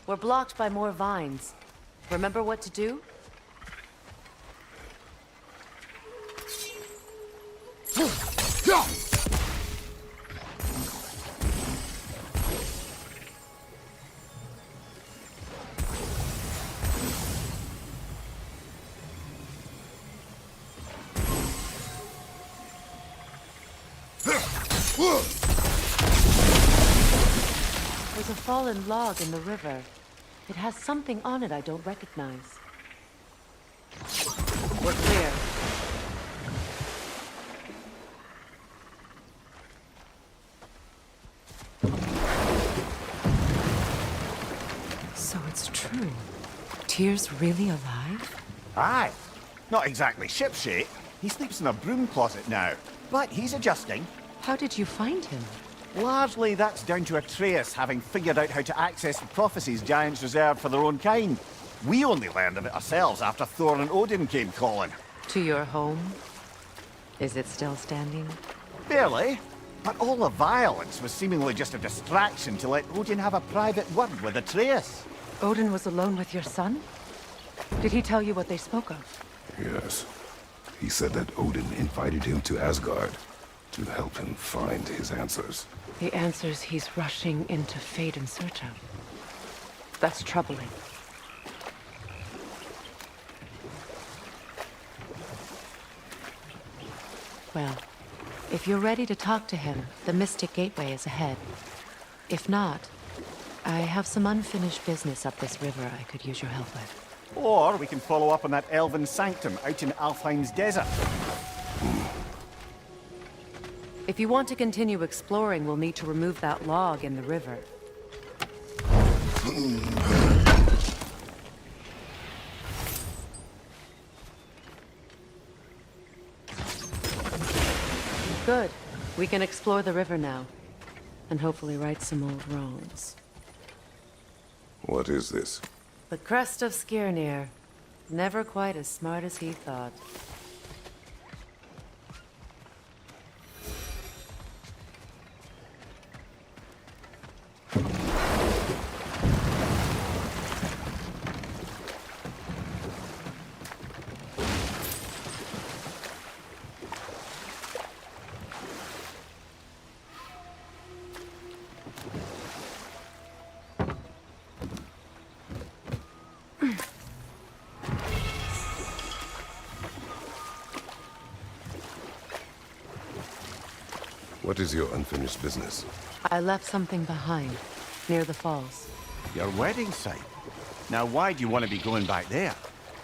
We're blocked by more vines. Remember what to do? There's a fallen log in the river. It has something on it I don't recognize. We're clear. So it's true. Tyr's really alive? Aye. Not exactly shipshape. He sleeps in a broom closet now. But he's adjusting. How did you find him? Largely, that's down to Atreus having figured out how to access the prophecies giants reserved for their own kind. We only learned of it ourselves after Thor and Odin came calling. To your home? Is it still standing? Barely. But all the violence was seemingly just a distraction to let Odin have a private word with Atreus. Odin was alone with your son? Did he tell you what they spoke of? Yes. He said that Odin invited him to Asgard to help him find his answers. The answers he's rushing into fate in search of. That's troubling. Well, if you're ready to talk to him, the Mystic Gateway is ahead. If not, I have some unfinished business up this river I could use your help with. Or we can follow up on that elven sanctum out in Alfheim's desert. If you want to continue exploring, we'll need to remove that log in the river. Good. We can explore the river now. And hopefully right some old wrongs. What is this? The crest of Skirnir. Never quite as smart as he thought. What is your unfinished business? I left something behind, near the falls. Your wedding site. Now why do you want to be going back there?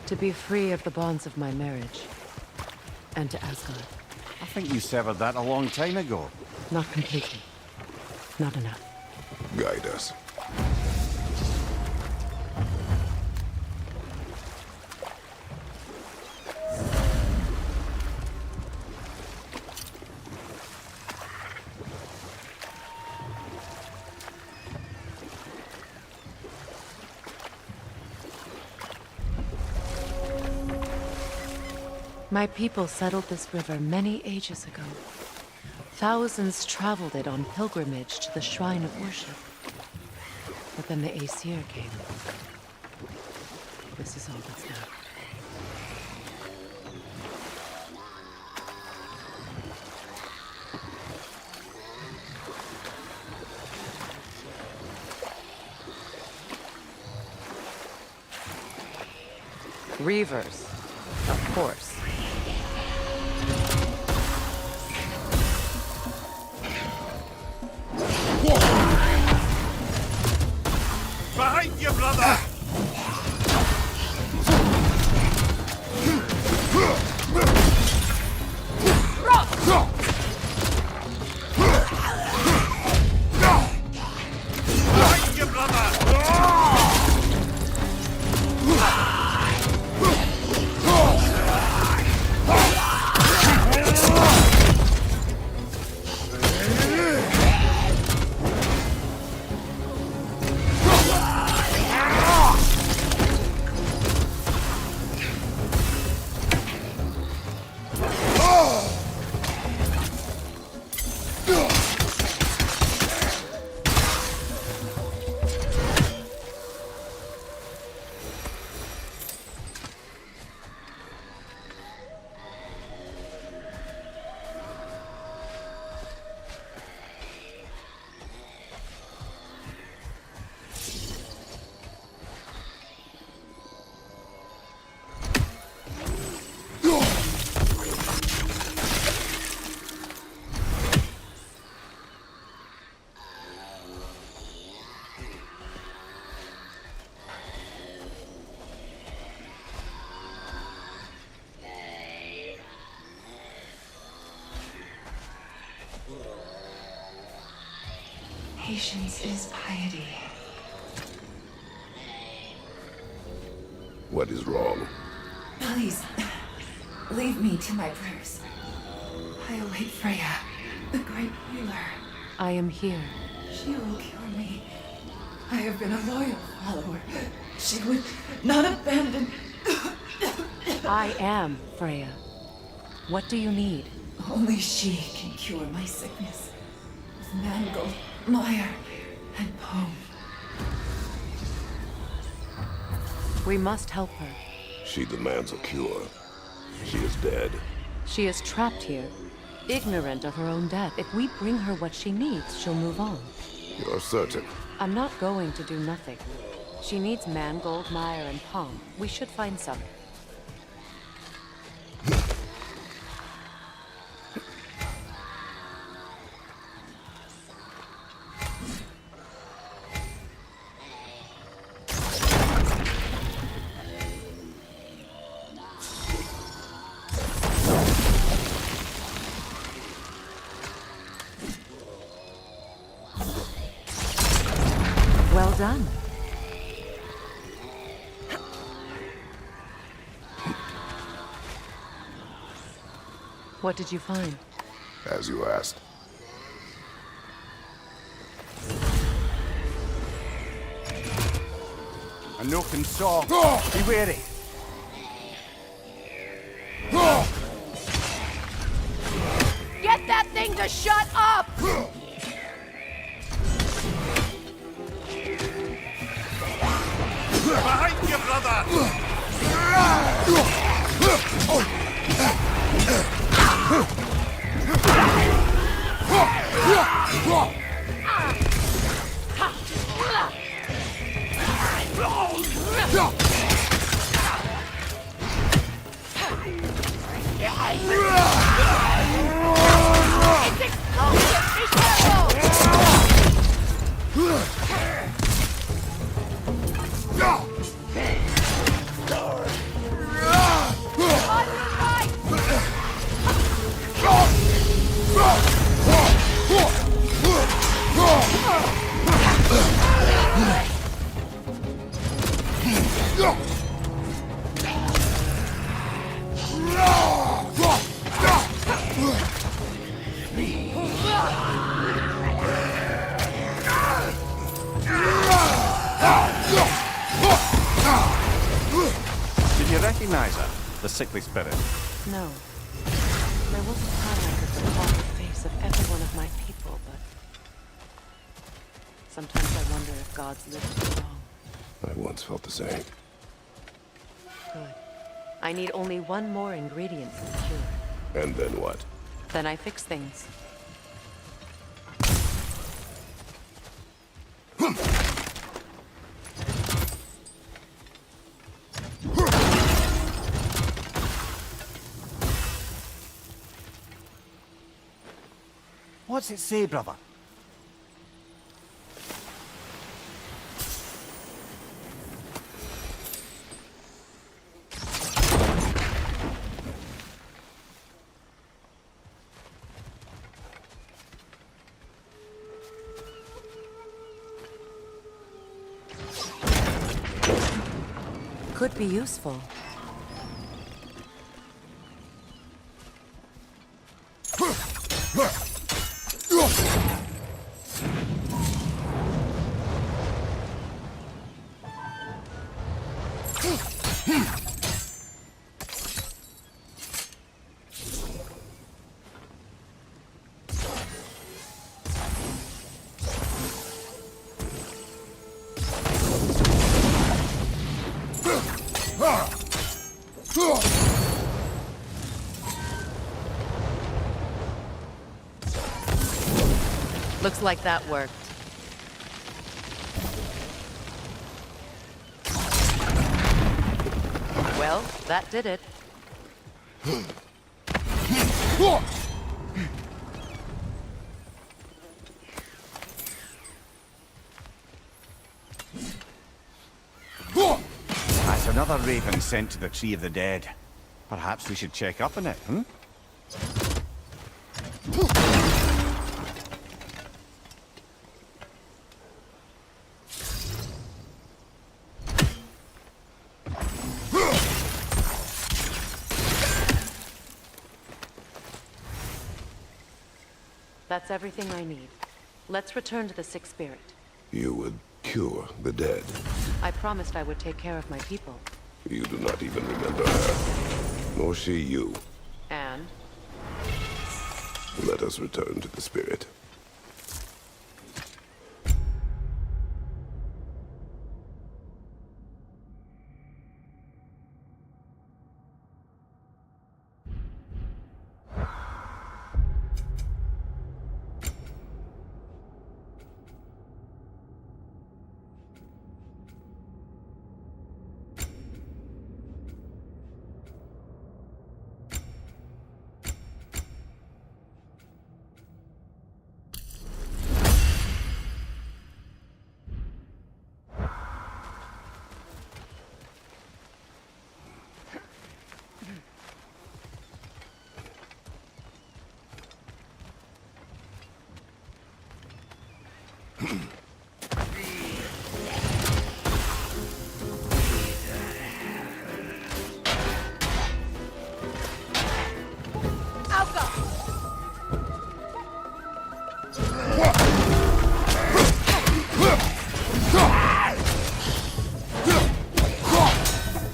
To be free of the bonds of my marriage. And to Asgard. I think you severed that a long time ago. Not completely. Not enough. Guide us. My people settled this river many ages ago. Thousands traveled it on pilgrimage to the shrine of worship. But then the Aesir came. This is all that's left. Reavers, of course. Behind you, brother! Behind you, brother! Patience is piety. What is wrong? Please, leave me to my prayers. I await Freya, the great healer. I am here. She will cure me. I have been a loyal follower. She would not abandon. I am Freya. What do you need? Only she can cure my sickness. With mangold, mire, and poem. We must help her. She demands a cure. She is dead. She is trapped here, ignorant of her own death. If we bring her what she needs, she'll move on. You're certain? I'm not going to do nothing. She needs mangold, mire, and palm. We should find some. Well done. What did you find? As you asked. A nook and saw. Be wary. Get that thing to shut up! Behind you, brother! It's explosive! Be careful! On your right! Did you recognize her? The sickly spirit? No. There was a time I could recall the face of every one of my people, but... sometimes I wonder if gods live too long. I once felt the same. Good. I need only one more ingredient for the cure. And then what? Then I fix things. What's it say, brother? Could be useful. Looks like that worked. Well, that did it. That's another raven sent to the Tree of the Dead. Perhaps we should check up on it, hmm? That's everything I need. Let's return to the Sick Spirit. You would cure the dead. I promised I would take care of my people. You do not even remember her, nor she you. And? Let us return to the spirit.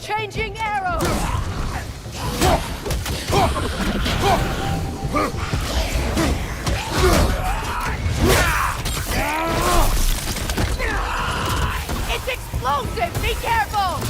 Changing arrows! It's explosive! Be careful!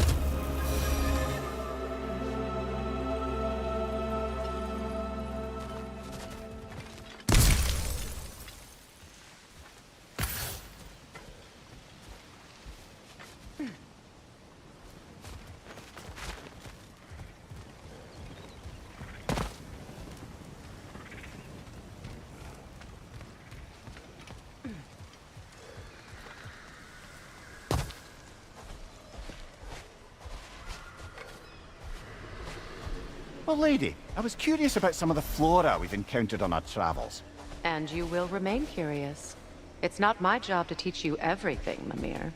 Well, lady, I was curious about some of the flora we've encountered on our travels. And you will remain curious. It's not my job to teach you everything, Mimir.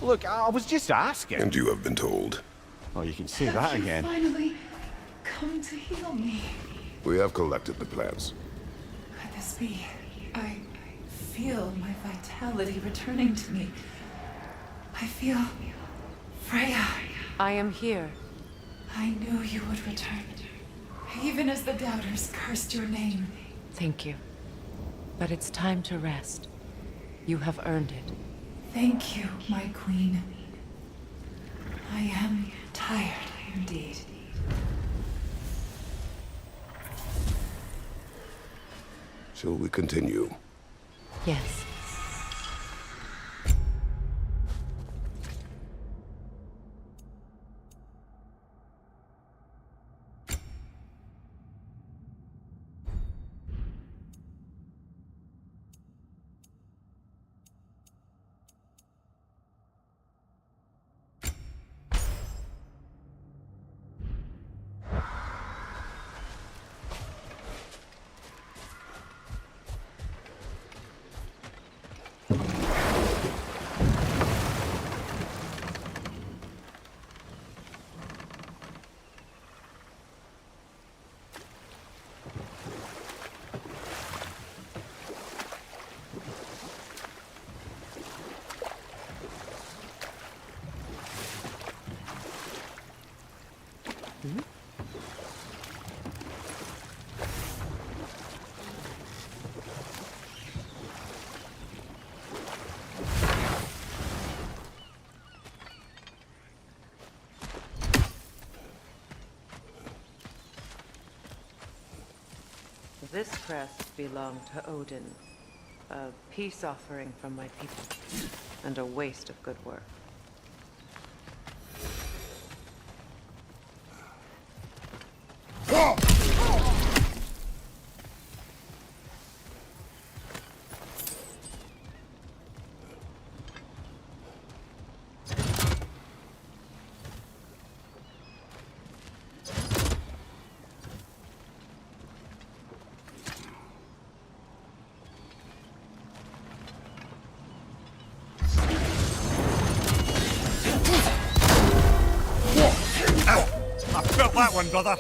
Look, I was just asking. And you have been told. Oh, you can say that Have you again. finally come to heal me? We have collected the plants. Could this be? I feel my vitality returning to me. I feel Freya. I am here. I knew you would return. Even as the doubters cursed your name. Thank you. But it's time to rest. You have earned it. Thank you, my queen. I am tired indeed. Shall we continue? Yes. This crest belonged to Odin. A peace offering from my people. And a waste of good work. Felt that one, brother.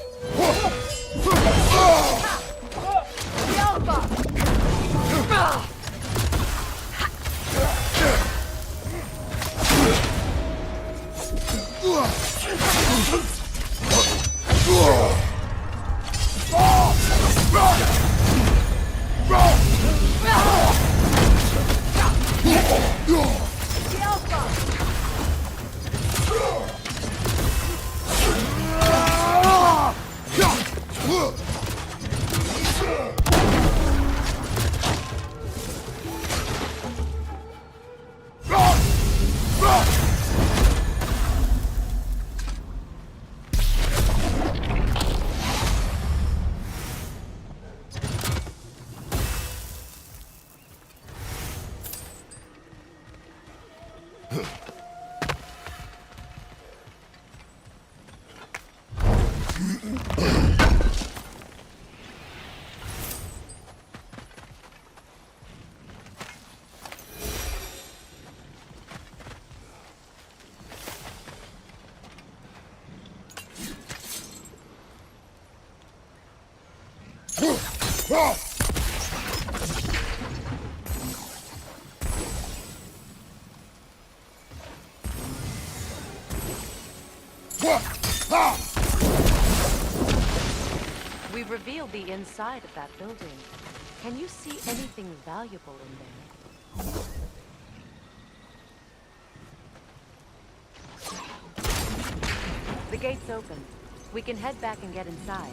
We've revealed the inside of that building. Can you see anything valuable in there? The gate's open. We can head back and get inside.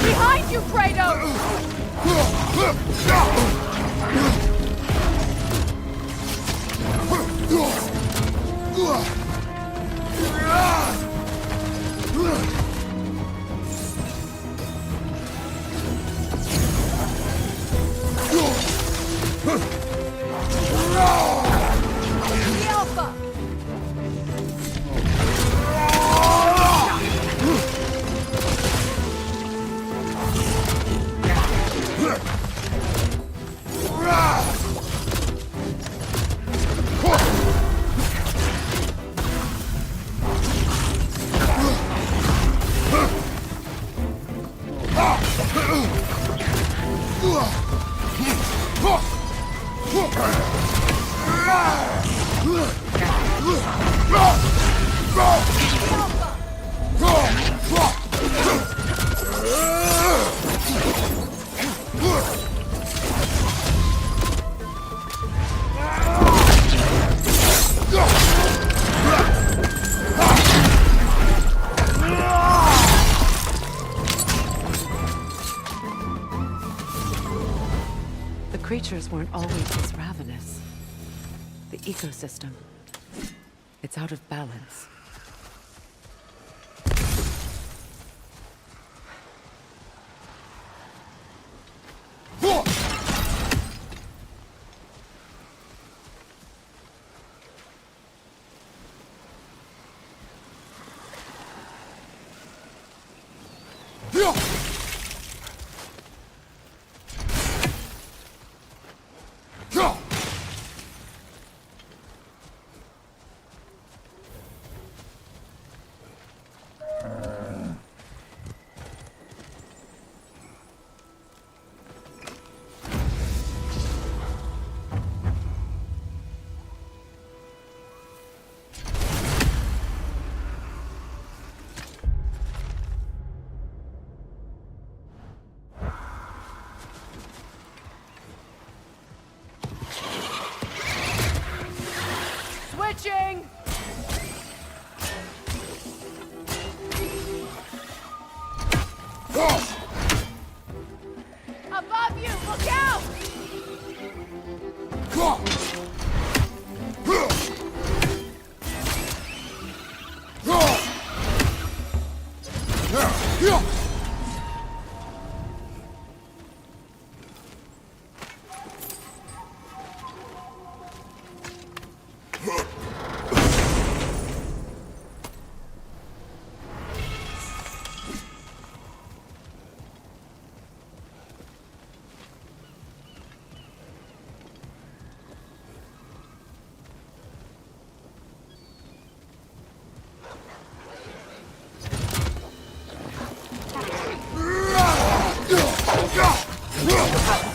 Behind you, Kratos! The Alpha! The creatures weren't always this ravenous. The ecosystem, it's out of balance. Switching! Above you! Look out!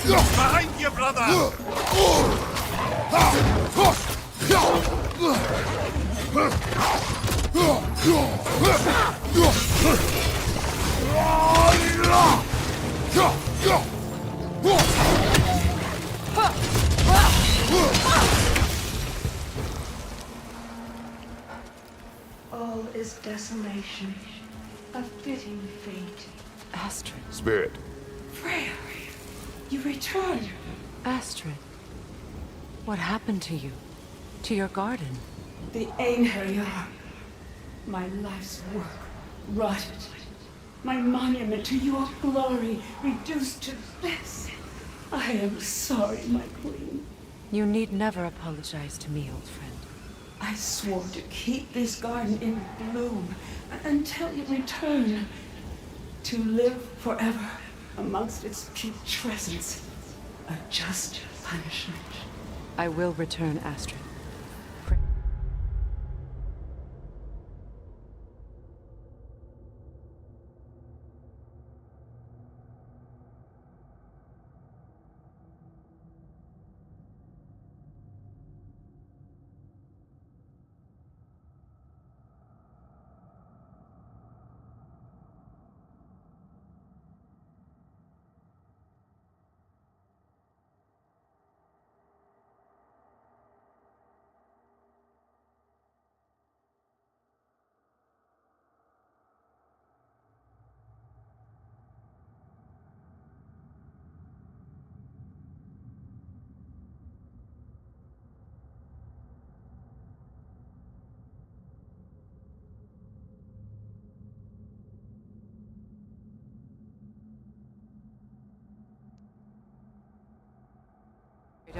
Behind you, brother! All is desolation, a fitting fate. Astrid. Spirit. Freya, you returned. Astrid. What happened to you? To your garden? The Einherjar. My life's work rotted. My monument to your glory reduced to this. I am sorry, my queen. You need never apologize to me, old friend. I swore to keep this garden in bloom until you return. To live forever amongst its putrescence. A just punishment. I will return, Astrid.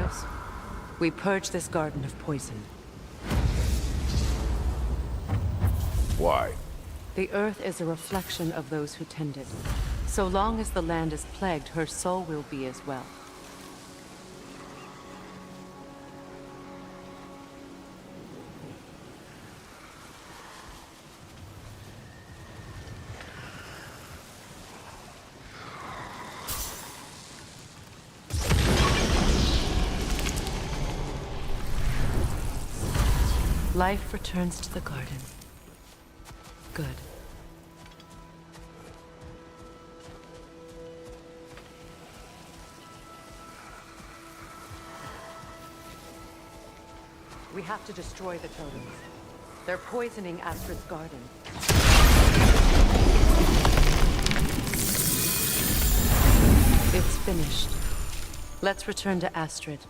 Kratos, we purge this garden of poison. Why? The earth is a reflection of those who tend it. So long as the land is plagued, her soul will be as well. Life returns to the garden. Good. We have to destroy the totems. They're poisoning Astrid's garden. It's finished. Let's return to Astrid.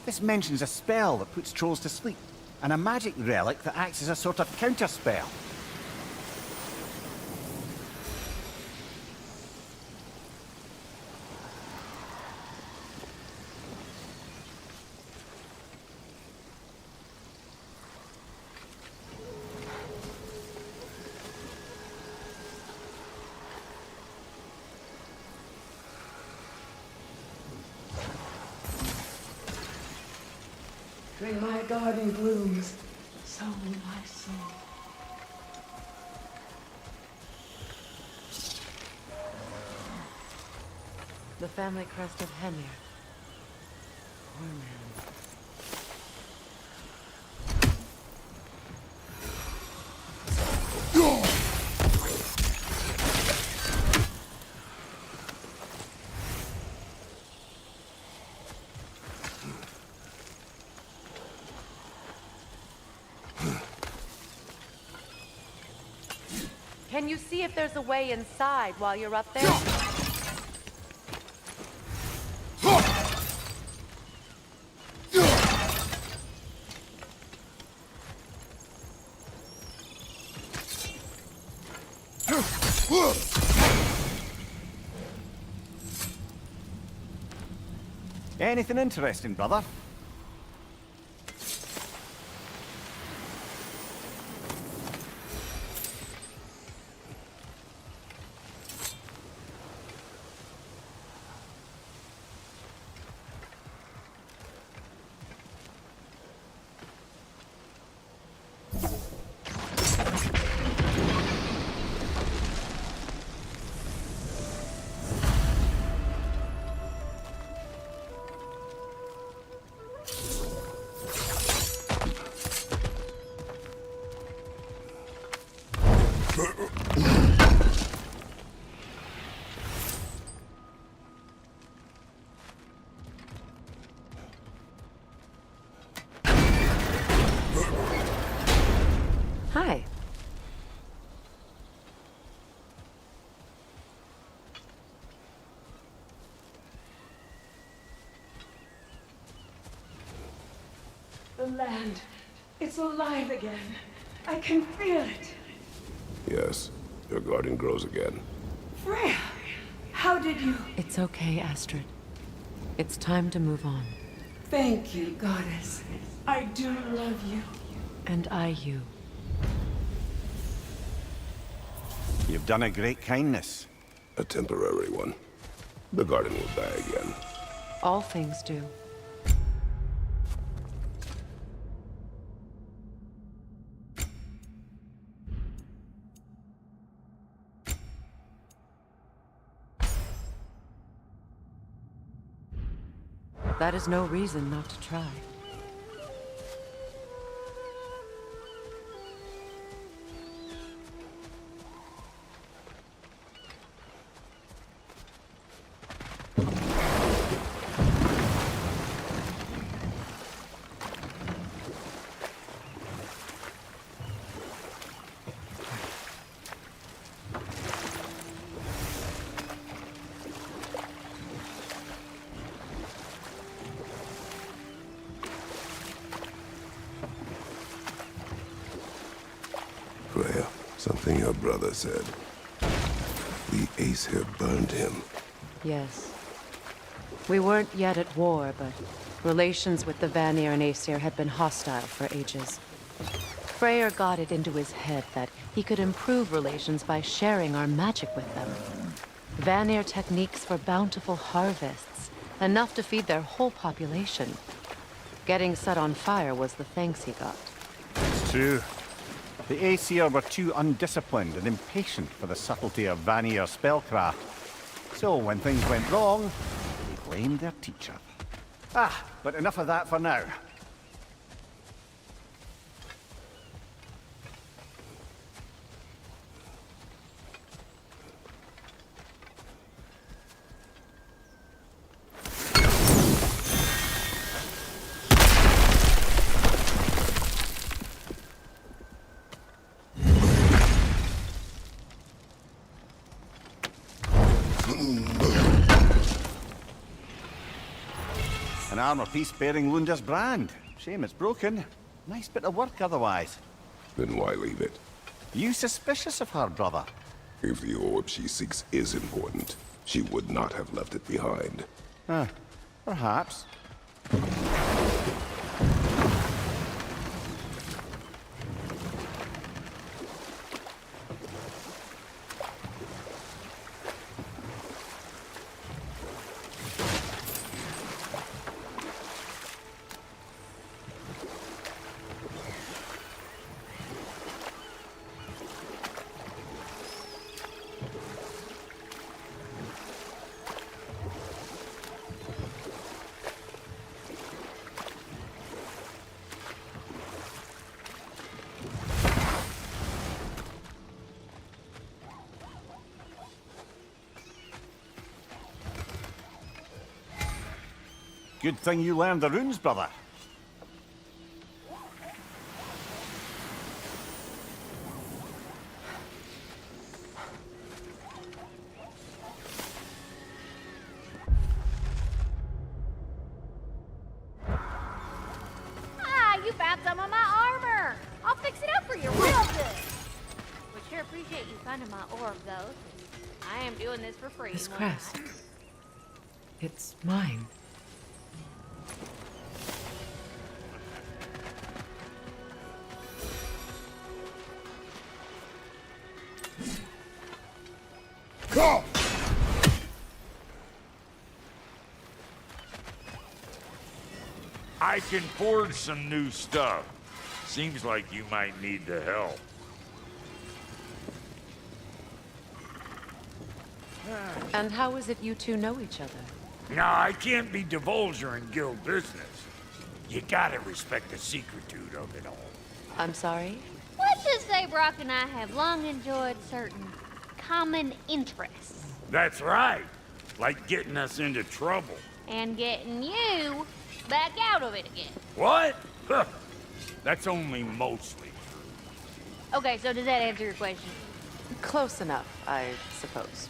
This mentions a spell that puts trolls to sleep, and a magic relic that acts as a sort of counter-spell. When my garden blooms, so will my soul. The family crest of Hemir. Poor man. Can you see if there's a way inside while you're up there? Anything interesting, brother? Hi. The land, it's alive again. I can feel it. Yes, your garden grows again. Freya, how did you? It's okay, Astrid. It's time to move on. Thank you, goddess. I do love you. And I you. You've done a great kindness. A temporary one. The garden will die again. All things do. That is no reason not to try. Freya, something your brother said. The Aesir burned him. Yes. We weren't yet at war, but relations with the Vanir and Aesir had been hostile for ages. Freyr got it into his head that he could improve relations by sharing our magic with them. Vanir techniques for bountiful harvests, enough to feed their whole population. Getting set on fire was the thanks he got. It's true. The Aesir were too undisciplined and impatient for the subtlety of Vanir spellcraft. So when things went wrong, they blamed their teacher. But enough of that for now. An armor piece bearing Lunda's brand. Shame it's broken. Nice bit of work otherwise. Then why leave it? You suspicious of her, brother? If the orb she seeks is important, she would not have left it behind. Perhaps. Good thing you learned the runes, brother. Ah, you found some of my armor. I'll fix it up for you real good. Would sure appreciate you finding my orb, though. I am doing this for free. This more crest. than It's mine. I can forge some new stuff. Seems like you might need the help. And how is it you two know each other? No, I can't be divulger in guild business. You gotta respect the secretude of it all. I'm sorry? Let's just say Brock and I have long enjoyed certain common interests. That's right. Like getting us into trouble. And getting you back out of it again. What? Huh. That's only mostly true. Okay, so does that answer your question? Close enough, I suppose.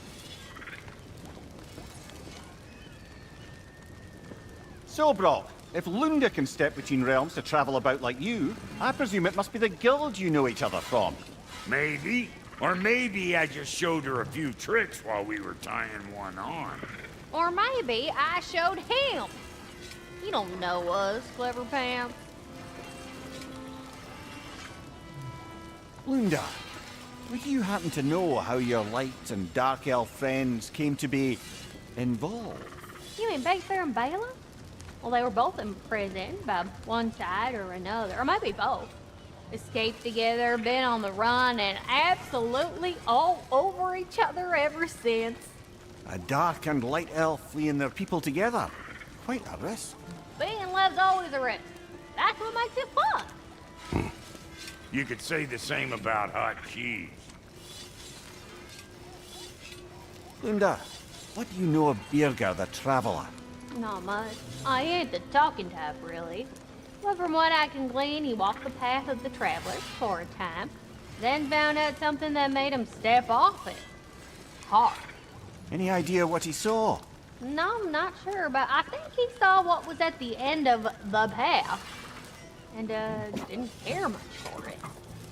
So, Brock, if Lunda can step between realms to travel about like you, I presume it must be the guild you know each other from. Maybe. Or maybe I just showed her a few tricks while we were tying one on. Or maybe I showed him. You don't know us, Clever Pam. Lunda, would you happen to know how your light and dark elf friends came to be involved? You mean Bayfair and Bala? Well, they were both in prison by one side or another, or maybe both. Escaped together, been on the run, and absolutely all over each other ever since. A dark and light elf fleeing their people together. Quite a risk. Being love's always a risk. That's what makes it fun. You could say the same about hot cheese. Lunda, what do you know of Birger the Traveler? Not much. I ain't the talking type, really. But from what I can glean, he walked the path of the travelers for a time, then found out something that made him step off it. Hard. Any idea what he saw? No, I'm not sure, but I think he saw what was at the end of the path. And, didn't care much for it.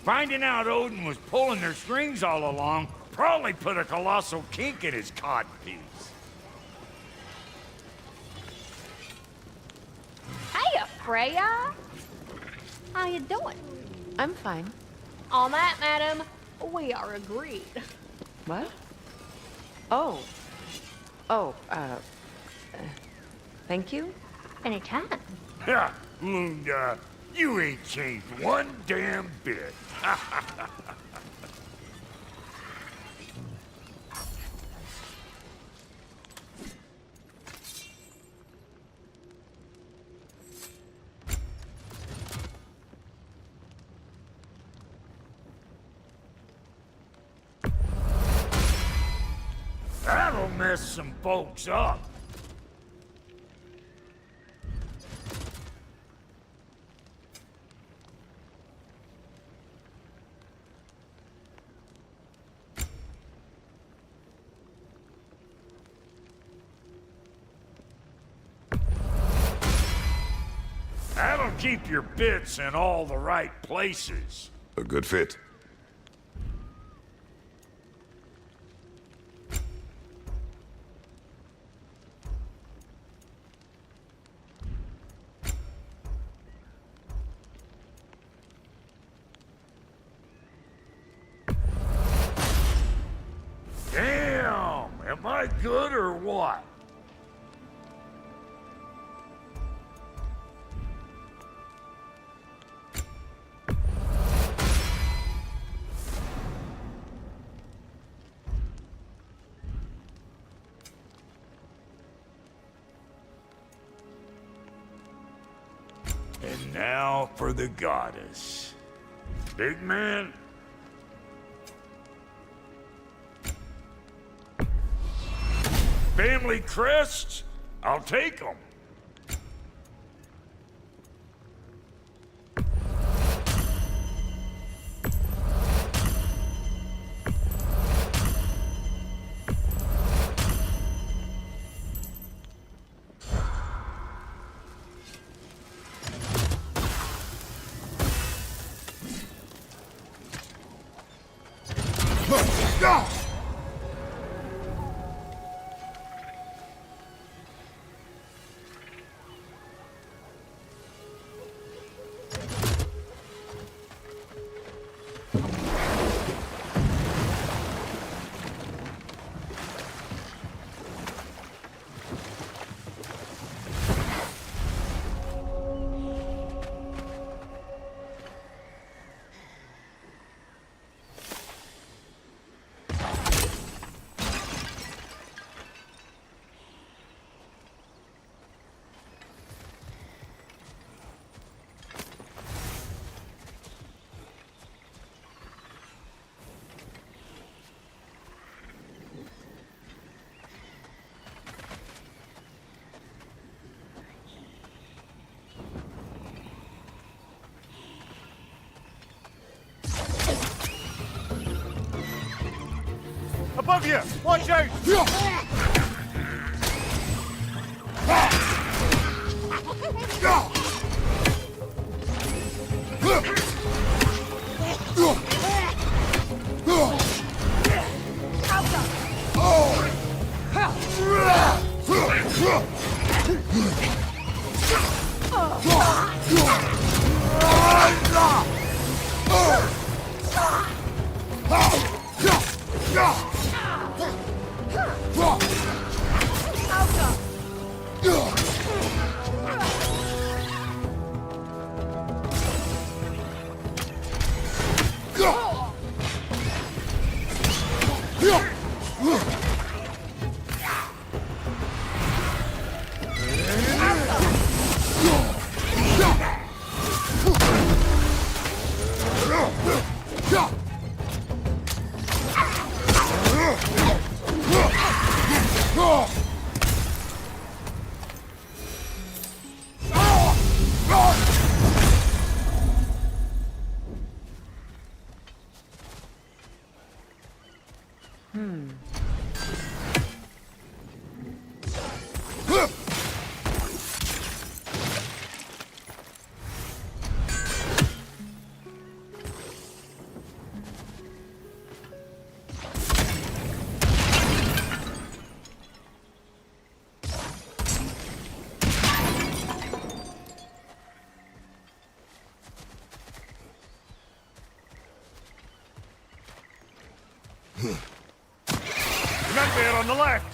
Finding out Odin was pulling their strings all along probably put a colossal kink in his codpiece. Hey, Freya! How you doing? I'm fine. On that, madam, we are agreed. What? Oh. Oh, thank you? Anytime. Ha! Lunda, you ain't changed one damn bit. That'll mess some folks up. That'll keep your bits in all the right places. A good fit. Damn! Am I good or what? And now for the goddess. Big man? Family crests? I'll take them. Above you! Watch out! Remember it on the left.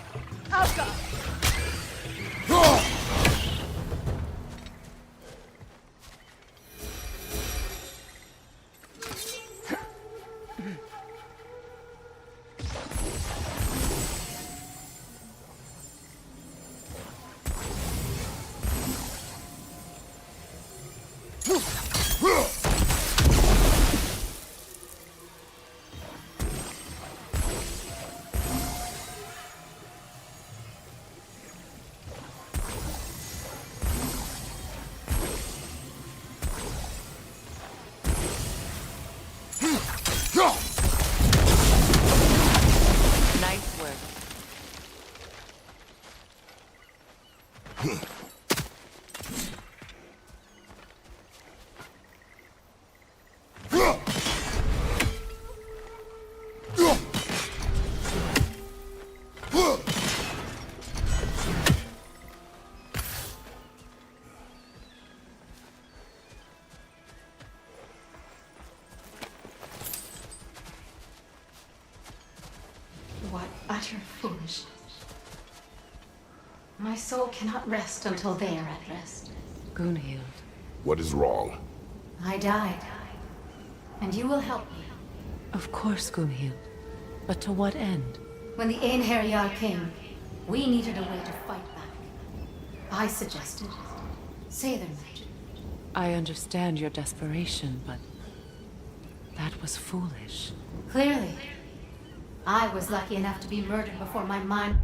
Nice work. utter foolishness. My soul cannot rest until they are at rest. Gunhild. What is wrong? I died, and you will help me. Of course, Gunhild. But to what end? When the Einherjar came, we needed a way to fight back. I suggested Sather magic. I understand your desperation, but that was foolish. Clearly, I was lucky enough to be murdered before my mind.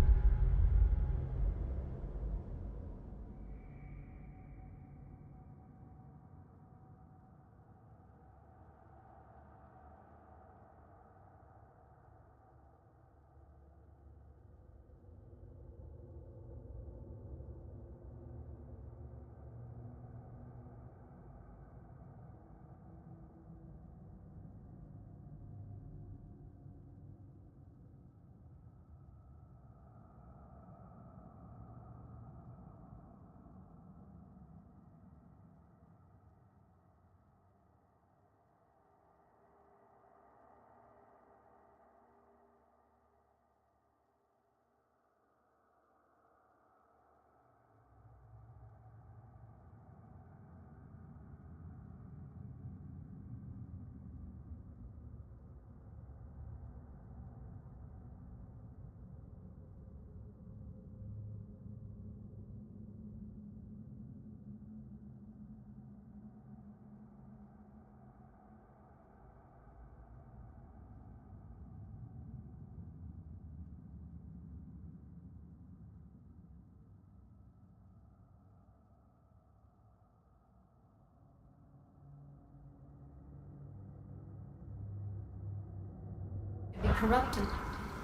Be corrupted,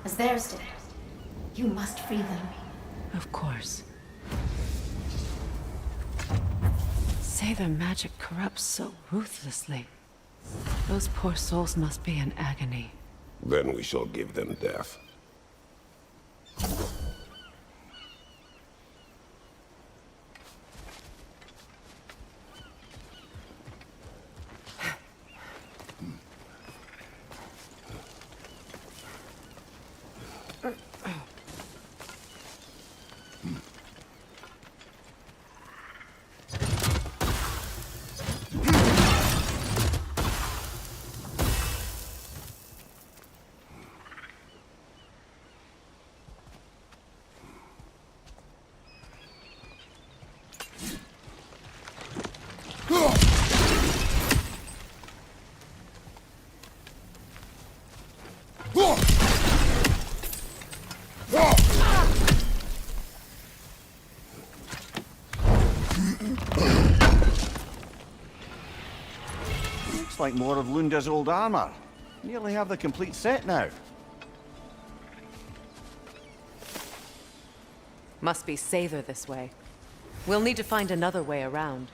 as theirs did. You must free them. Of course. Say their magic corrupts so ruthlessly. Those poor souls must be in agony. Then we shall give them death. Looks like more of Lunda's old armor. Nearly have the complete set now. Must be Sather this way. We'll need to find another way around.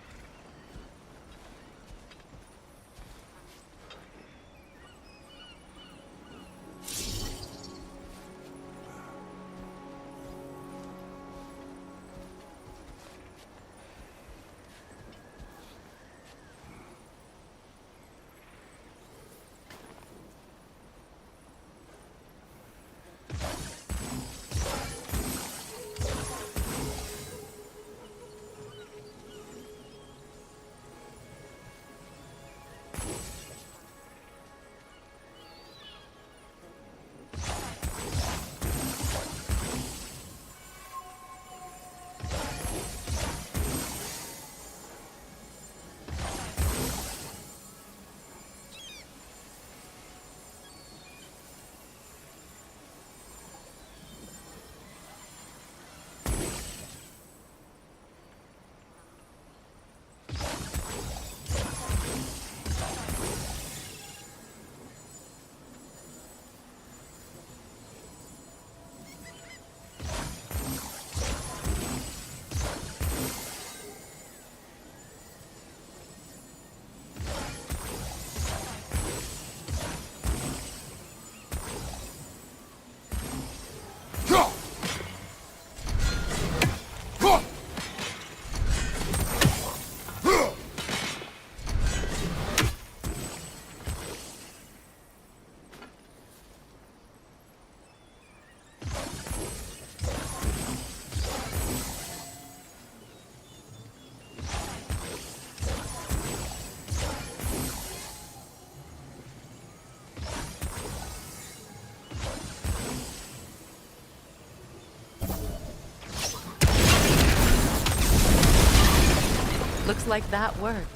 Looks like that worked.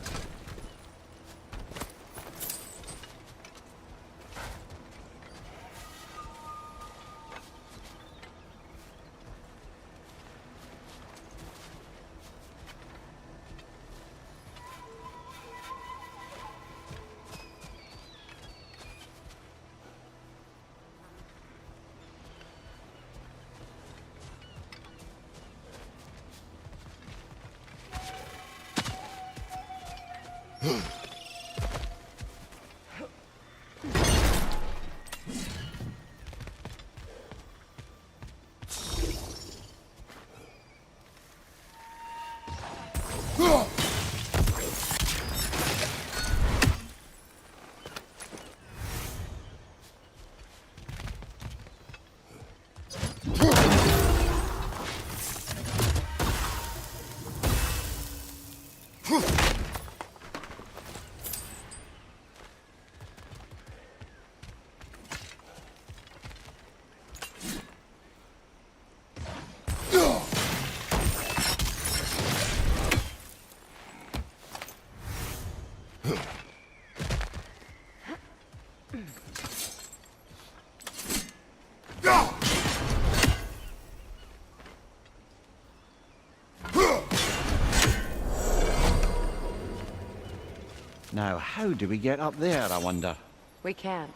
Now, how do we get up there, I wonder? We can't.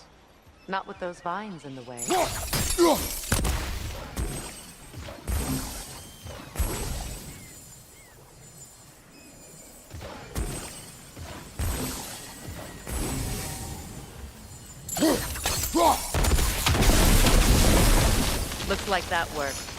Not with those vines in the way. Looks like that worked.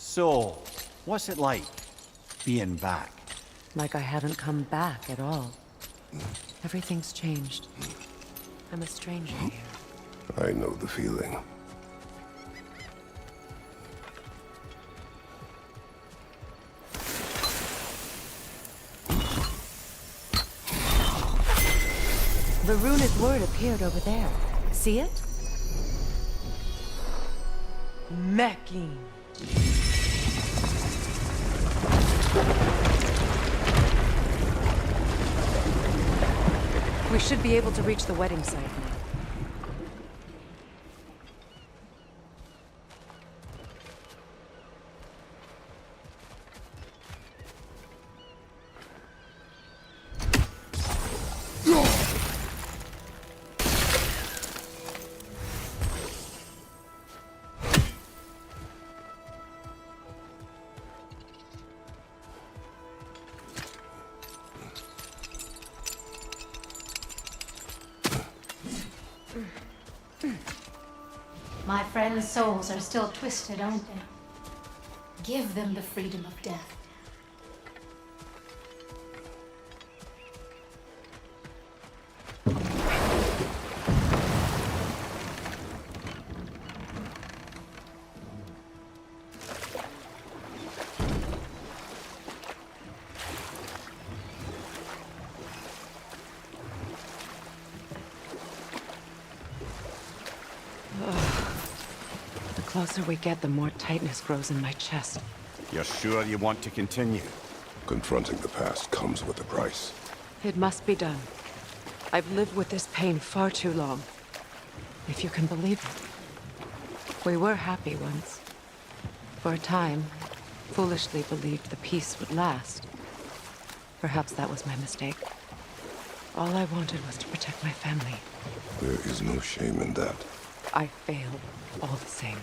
So, what's it like, being back? Like I haven't come back at all. Everything's changed. I'm a stranger here. I know the feeling. The runic word appeared over there. See it? Mecking. We should be able to reach the wedding site now. My friends' souls are still twisted, aren't they? Give them the freedom of death. The closer we get, the more tightness grows in my chest. You're sure you want to continue? Confronting the past comes with a price. It must be done. I've lived with this pain far too long. If you can believe it. We were happy once. For a time, foolishly believed the peace would last. Perhaps that was my mistake. All I wanted was to protect my family. There is no shame in that. I failed, all the same.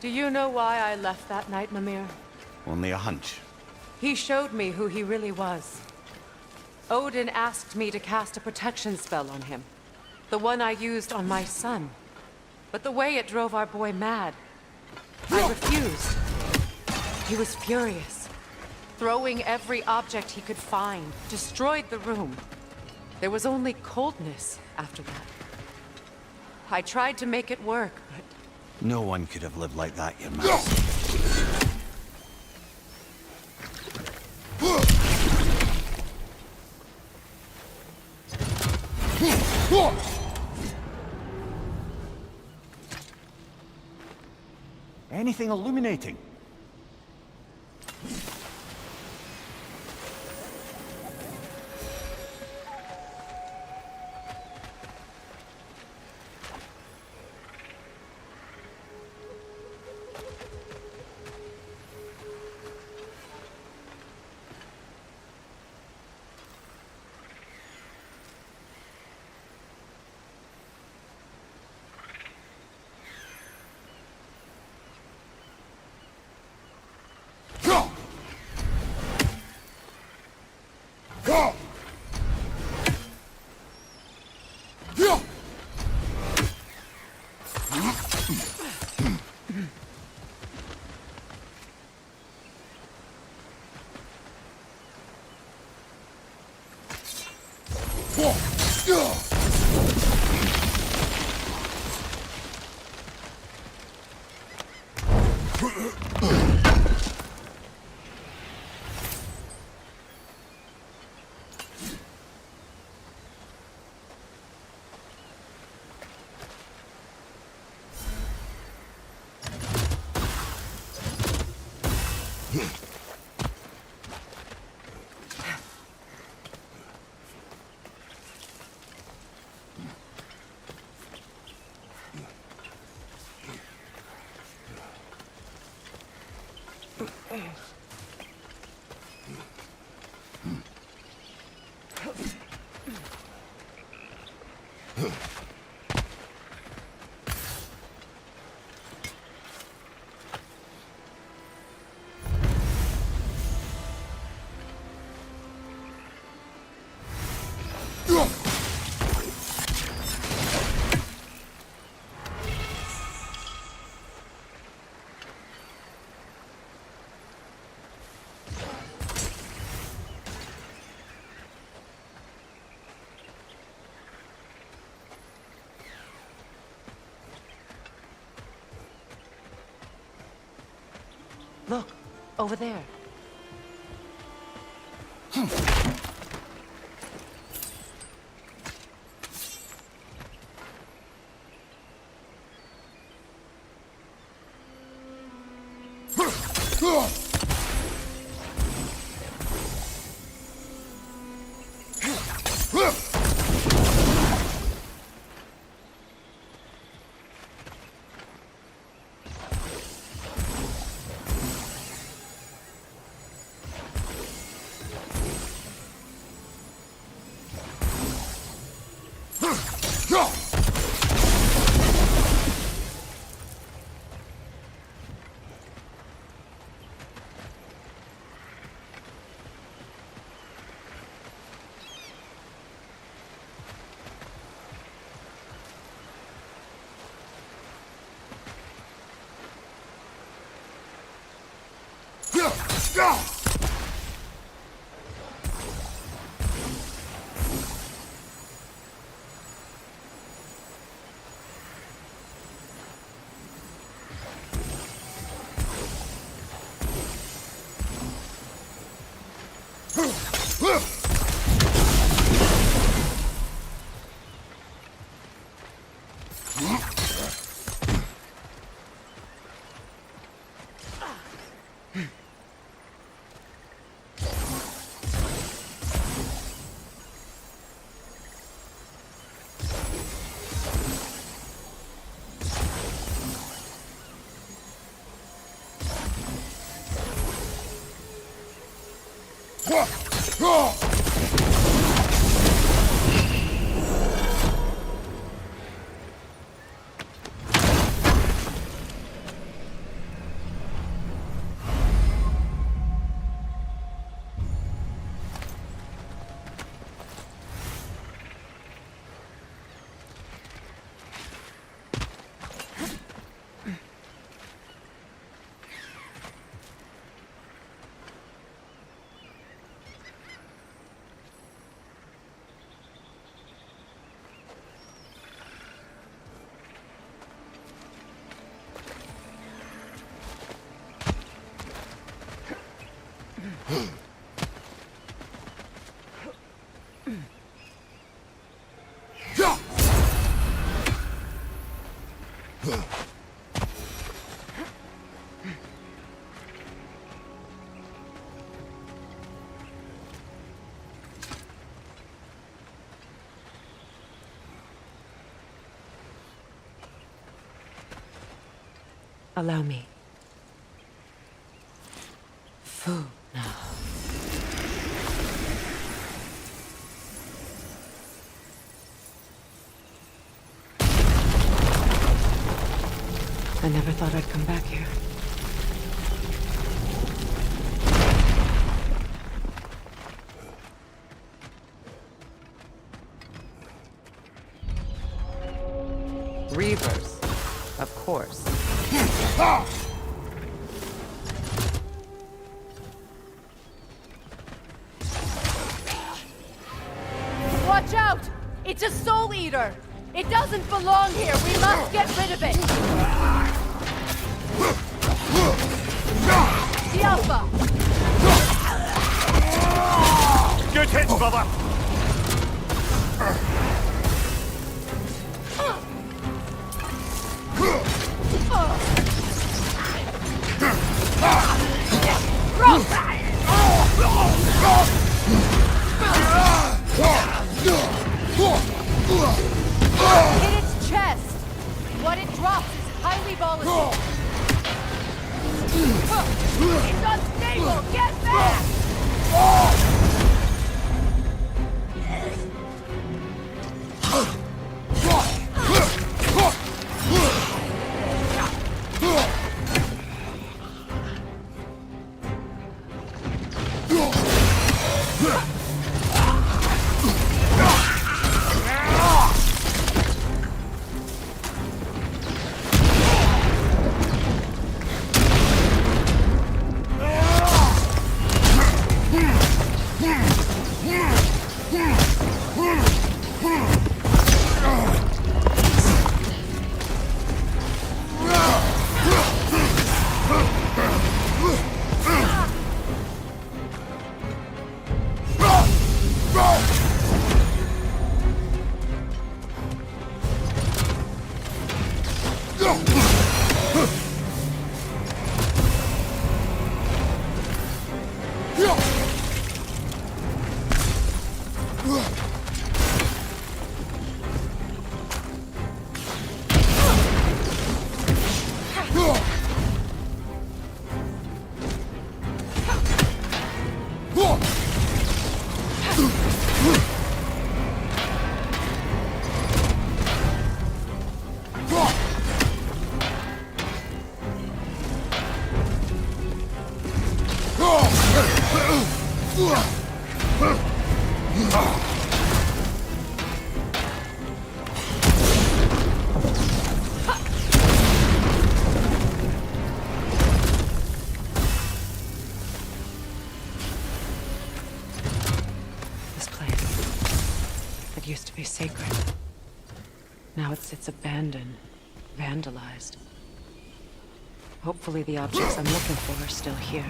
Do you know why I left that night, Mimir? Only a hunch. He showed me who he really was. Odin asked me to cast a protection spell on him. The one I used on my son. But the way it drove our boy mad, I refused. He was furious, throwing every object he could find, destroyed the room. There was only coldness after that. I tried to make it work, but No one could have lived like that, your master. Anything illuminating? Look, over there. Allow me. Food now. I never thought I'd come back here. Reavers, of course. Watch out! It's a soul eater! It doesn't belong here! We must get rid of it! The Alpha! Good hits, brother! Hit its chest! What it drops is highly volatile! It does This place, it used to be sacred. Now it sits abandoned, vandalized. Hopefully the objects I'm looking for are still here.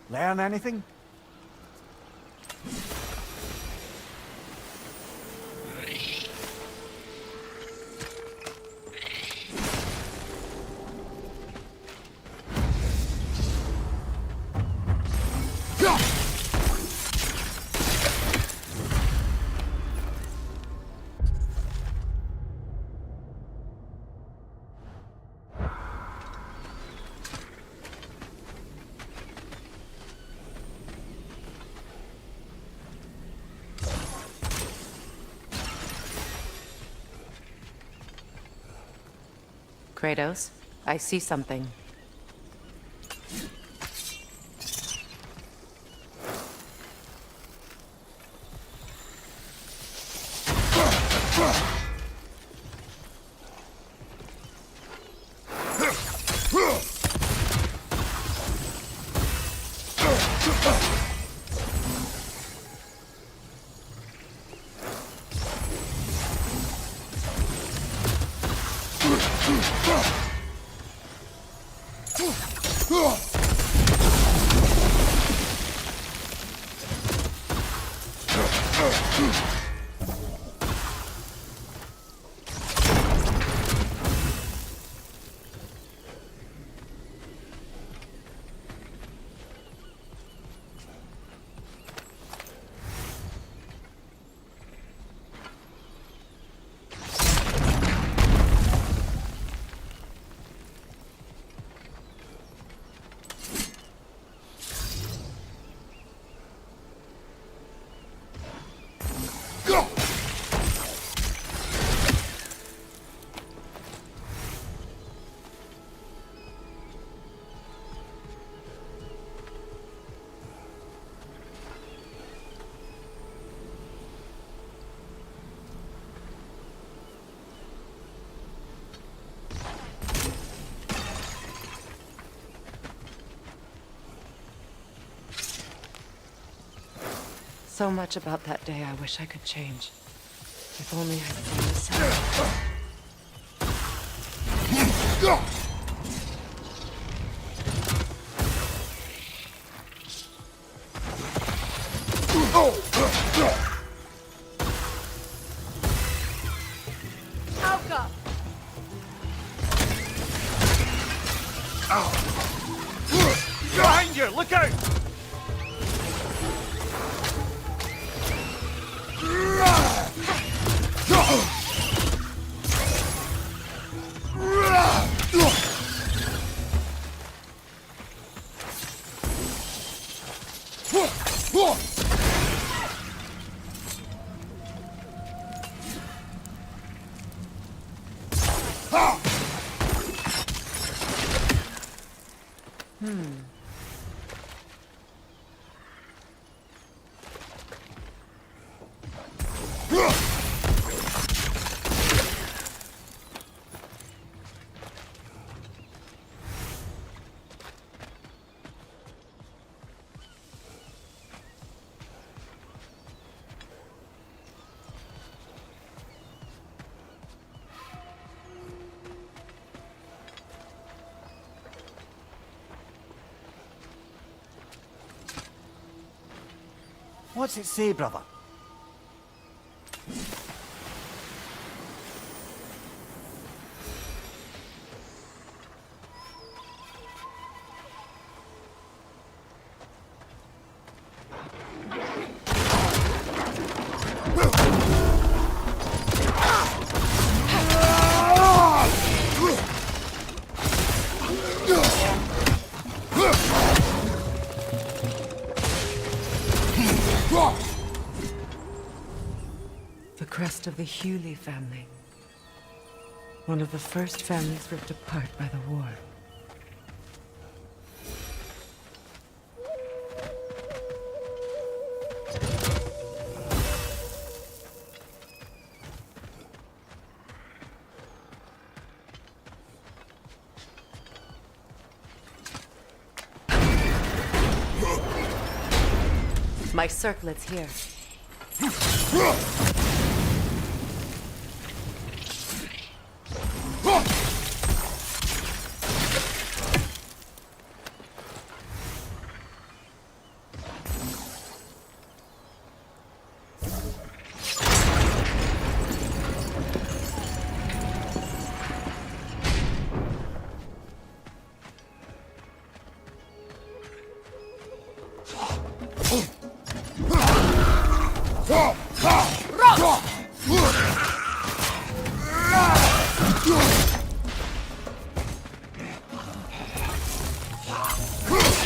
Learn anything? Kratos, I see something. So much about that day I wish I could change. If only I could find the sound. Alka! Behind you! Look out! What's it say, brother? The crest of the Hewley family. One of the first families ripped apart by the war. My circlet's here.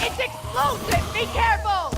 It's explosive! Be careful!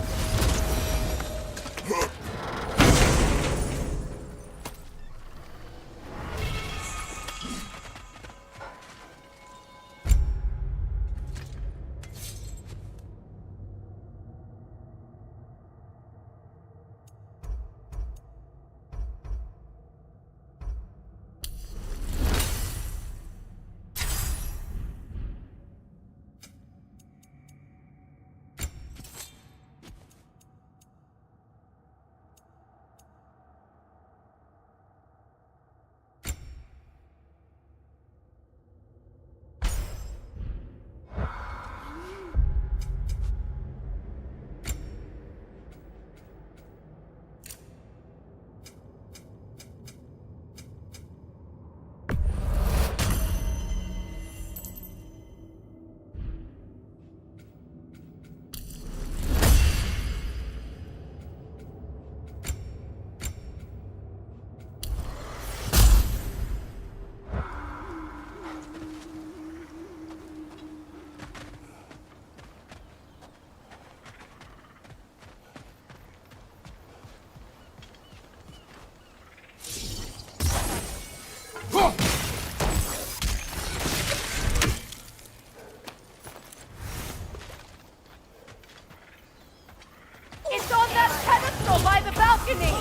It's on that pedestal by the balcony!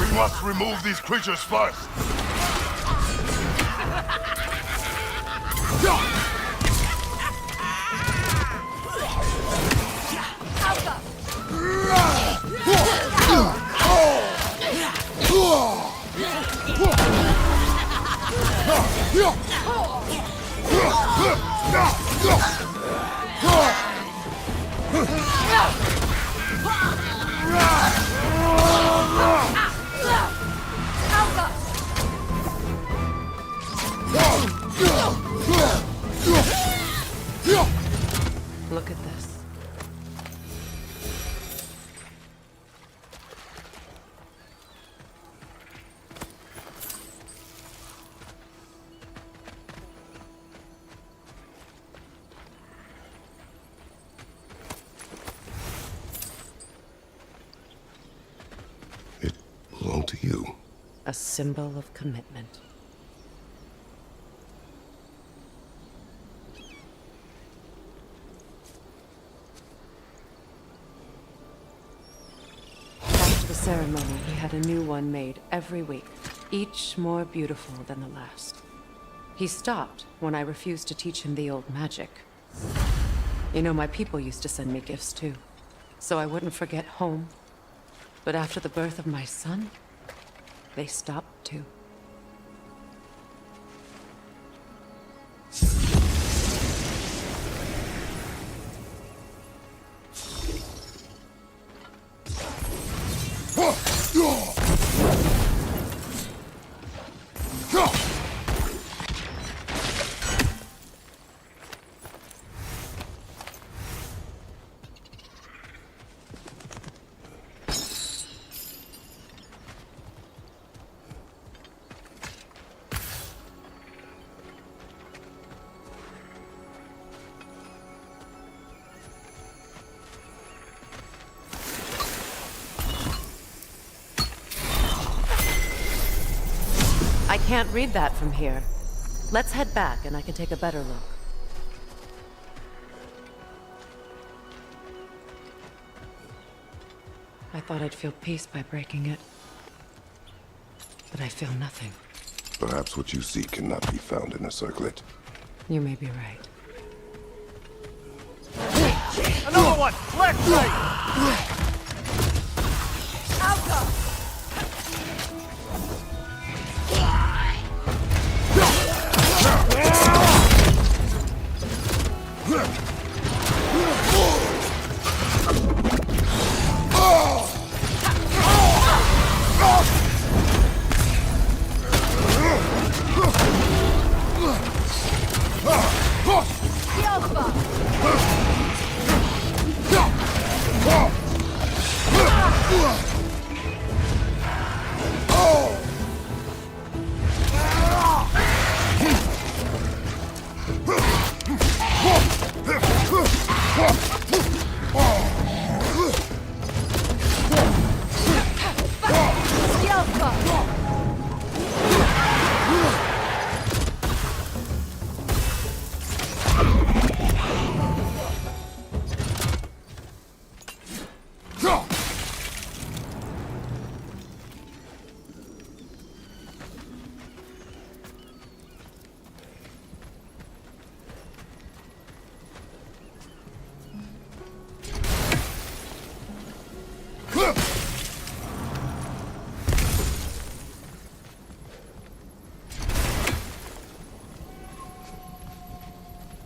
We must remove these creatures first. Alpha! Look at this. A symbol of commitment. After the ceremony, he had a new one made every week, each more beautiful than the last. He stopped when I refused to teach him the old magic. You know, my people used to send me gifts too, so I wouldn't forget home. But after the birth of my son, they stopped too. I can't read that from here. Let's head back and I can take a better look. I thought I'd feel peace by breaking it. But I feel nothing. Perhaps what you seek cannot be found in a circlet. You may be right. Another one! Left side!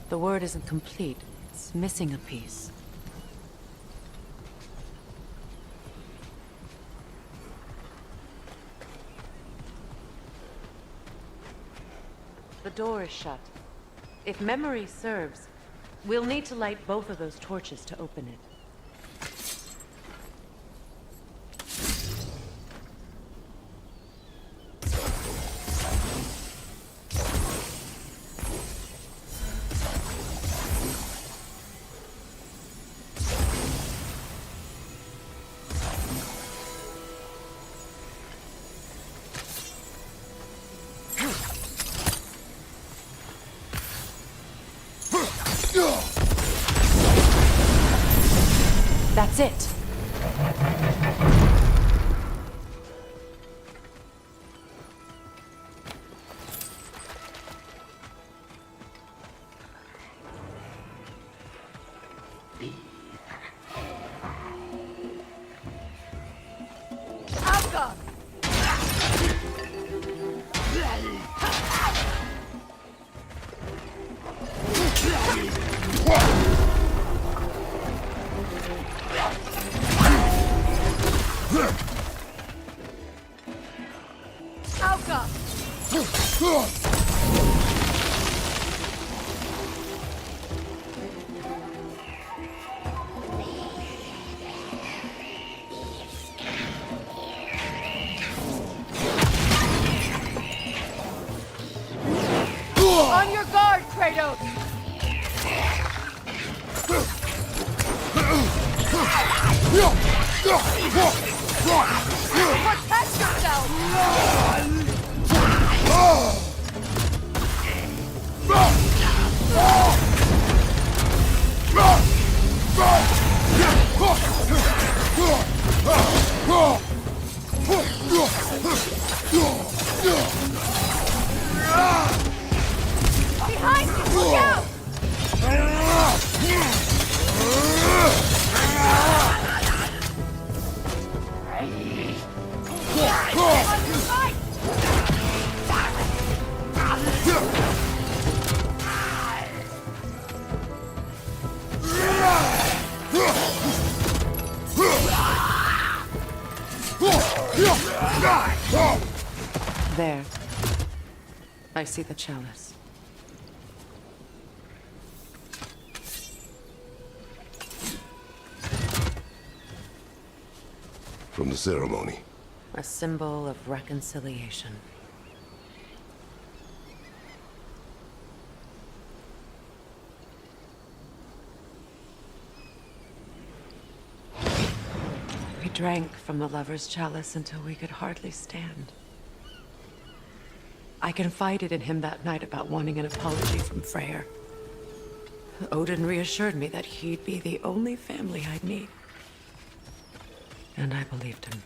The word isn't complete. It's missing a piece. The door is shut. If memory serves, we'll need to light both of those torches to open it. That's it. On your guard, Kratos! Protect yourself! There. I see the chalice. From the ceremony. A symbol of reconciliation. We drank from the lover's chalice until we could hardly stand. I confided in him that night about wanting an apology from Freyr. Odin reassured me that he'd be the only family I'd need. And I believed him.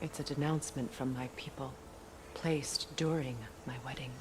It's a denouncement from my people, placed during my wedding.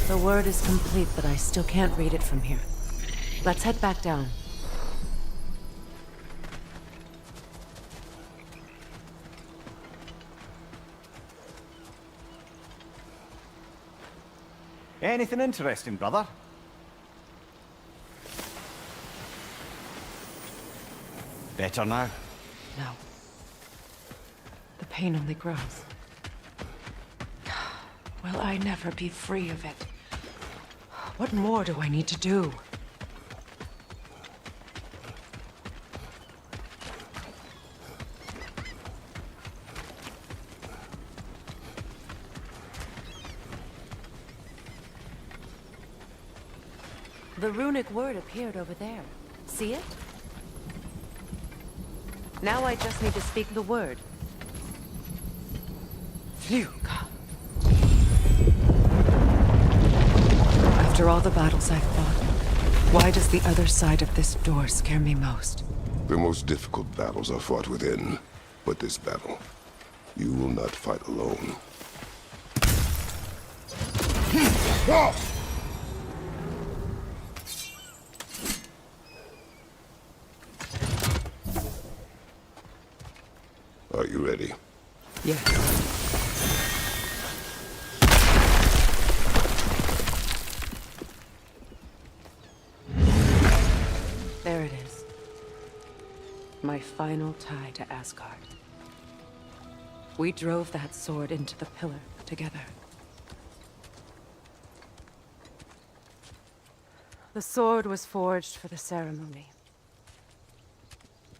The word is complete, but I still can't read it from here. Let's head back down. Anything interesting, brother? Better now? No. The pain only grows. Will I never be free of it? What more do I need to do? The runic word appeared over there. See it? Now I just need to speak the word. Phew. After all the battles I've fought, why does the other side of this door scare me most? The most difficult battles are fought within, but this battle, you will not fight alone. Are you ready? Yes. There it is. My final tie to Asgard. We drove that sword into the pillar together. The sword was forged for the ceremony.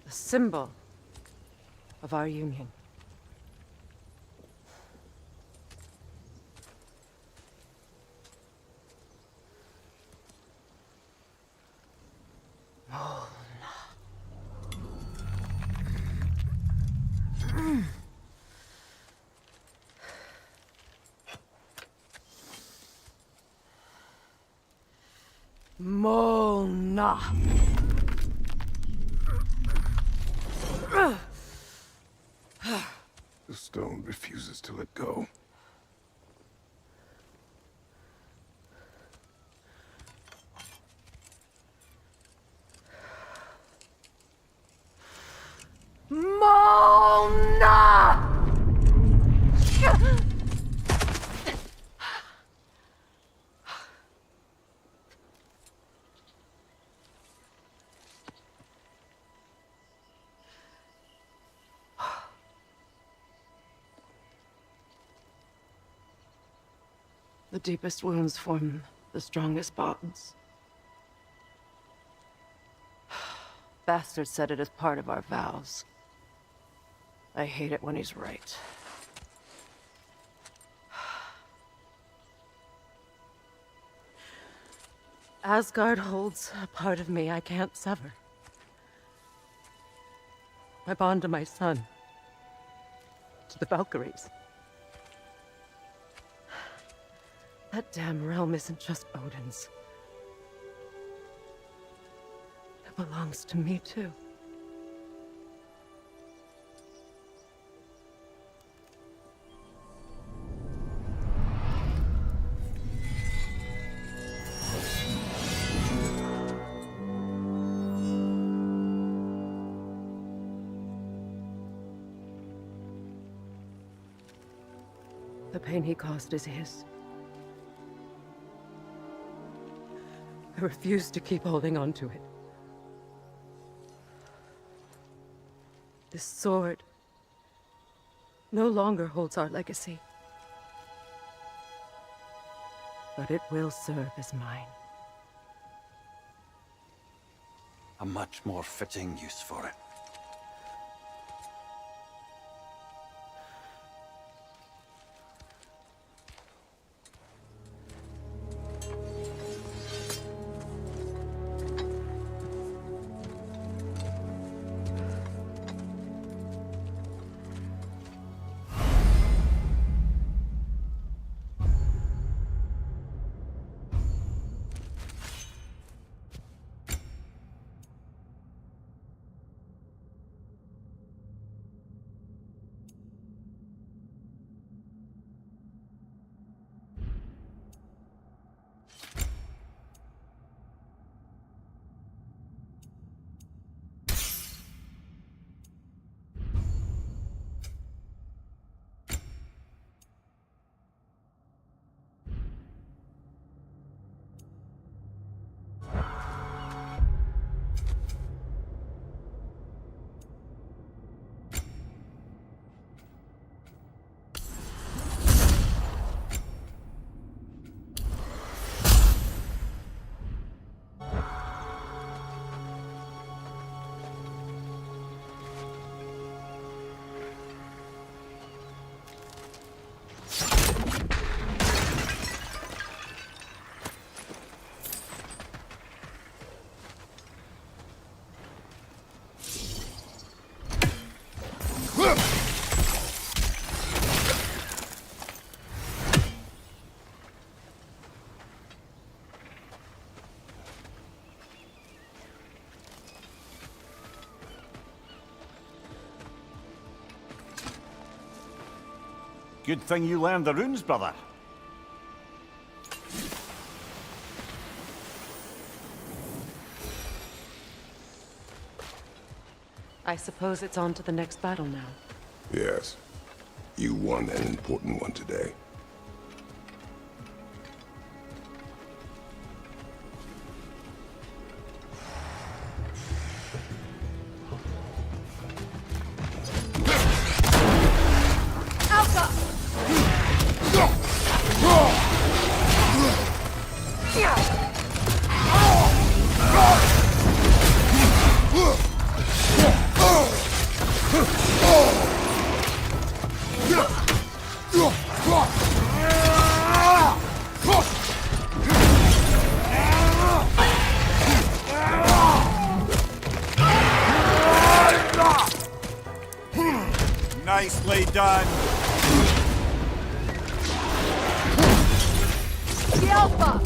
The symbol of our union. Mona. The stone refuses to let go. Mona! The deepest wounds form the strongest bonds. Bastard said it as part of our vows. I hate it when he's right. Asgard holds a part of me I can't sever. My bond to my son. To the Valkyries. That damn realm isn't just Odin's. It belongs to me, too. The pain he caused is his. I refuse to keep holding on to it. This sword no longer holds our legacy. But it will serve as mine. A much more fitting use for it. Good thing you learned the runes, brother. I suppose it's on to the next battle now. Yes. You won an important one today. Nicely done. The Alpha!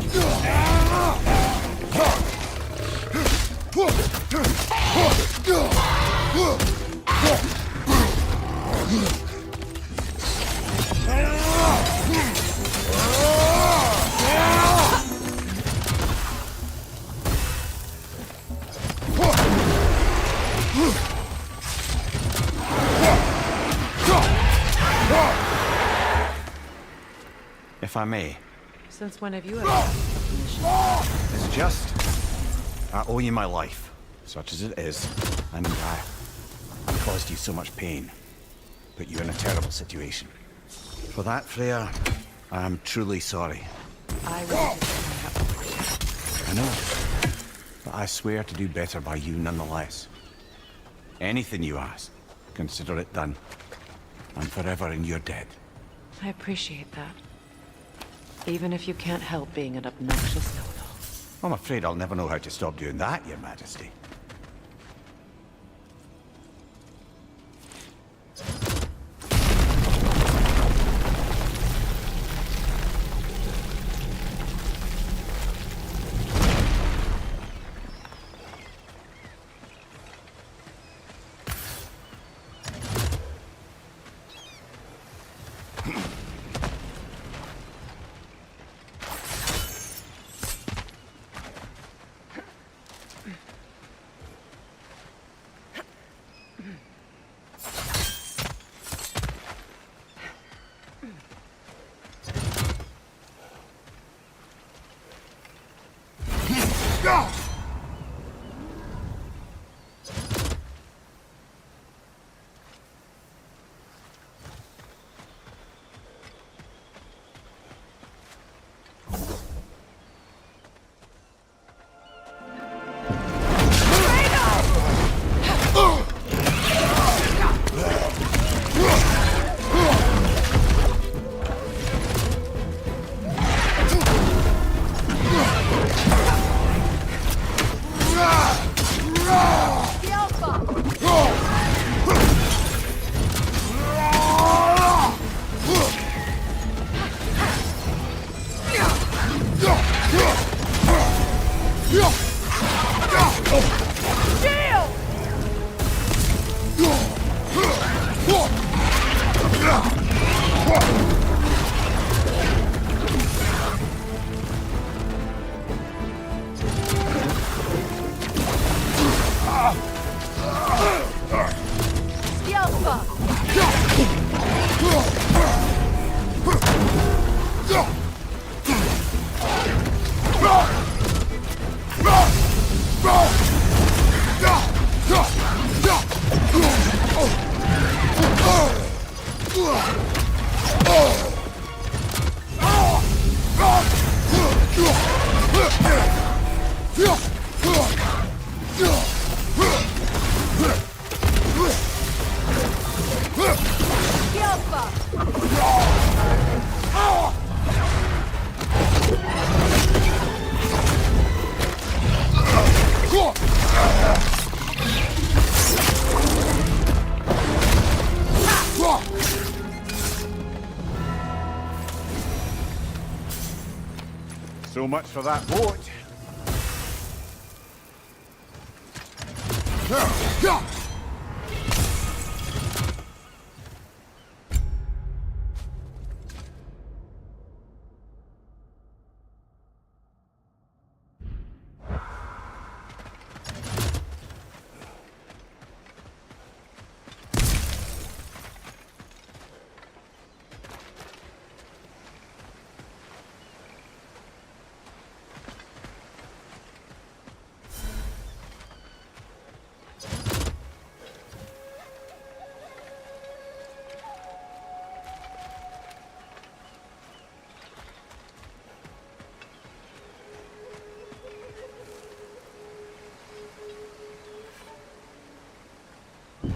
if I may. Since when have you ever asked for permission? It's just... I owe you my life, such as it is. And I caused you so much pain. Put you in a terrible situation. For that, Freya, I am truly sorry. I will just I know. But I swear to do better by you nonetheless. Anything you ask, consider it done. I'm forever in your debt. I appreciate that. Even if you can't help being an obnoxious know-it-all. I'm afraid I'll never know how to stop doing that, Your Majesty. So much for that boat.